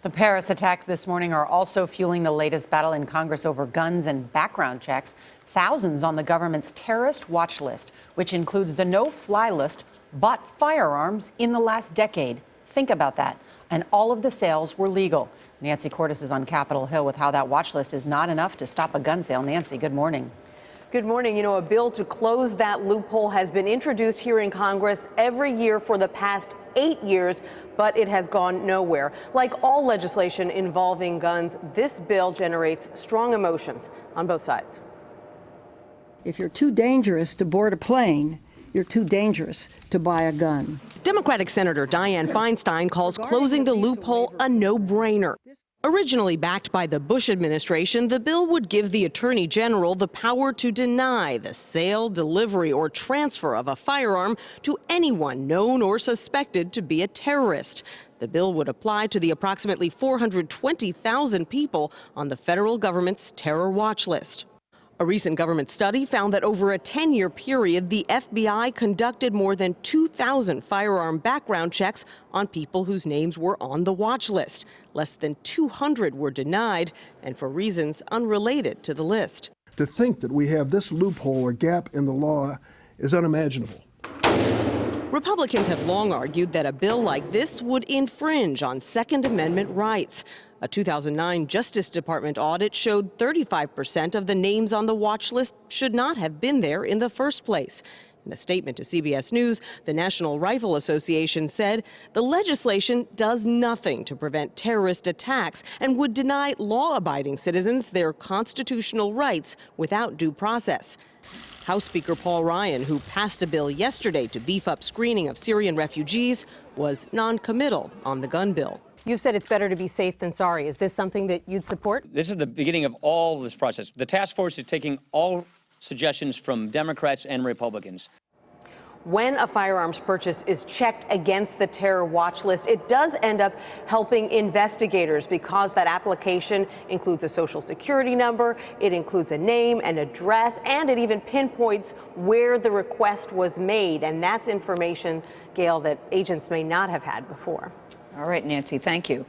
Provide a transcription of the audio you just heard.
The Paris attacks this morning are also fueling the latest battle in Congress over guns and background checks. Thousands on the government's terrorist watch list, which includes the no-fly list, bought firearms in the last decade. Think about that. And all of the sales were legal. Nancy Cordes is on Capitol Hill with how that watch list is not enough to stop a gun sale. Nancy, good morning. Good morning. You know, a bill to close that loophole has been introduced here in Congress every year for the past 8 years, but it has gone nowhere. Like all legislation involving guns, this bill generates strong emotions on both sides. If you're too dangerous to board a plane, you're too dangerous to buy a gun. Democratic Senator Dianne Feinstein calls closing the loophole a no-brainer. Originally backed by the Bush administration, the bill would give the Attorney General the power to deny the sale, delivery, or transfer of a firearm to anyone known or suspected to be a terrorist. The bill would apply to the approximately 420,000 people on the federal government's terror watch list. A recent government study found that over a 10-year period, the FBI conducted more than 2,000 firearm background checks on people whose names were on the watch list. Less than 200 were denied, and for reasons unrelated to the list. To think that we have this loophole or gap in the law is unimaginable. Republicans have long argued that a bill like this would infringe on Second Amendment rights. A 2009 Justice Department audit showed 35% of the names on the watch list should not have been there in the first place. In a statement to CBS News, the National Rifle Association said the legislation does nothing to prevent terrorist attacks and would deny law-abiding citizens their constitutional rights without due process. House Speaker Paul Ryan, who passed a bill yesterday to beef up screening of Syrian refugees, was non-committal on the gun bill. You've said it's better to be safe than sorry. Is this something that you'd support? This is the beginning of all this process. The task force is taking all suggestions from Democrats and Republicans. When a firearms purchase is checked against the terror watch list, it does end up helping investigators because that application includes a social security number, it includes a name, an address, and it even pinpoints where the request was made. And that's information, Gail, that agents may not have had before. All right, Nancy, thank you.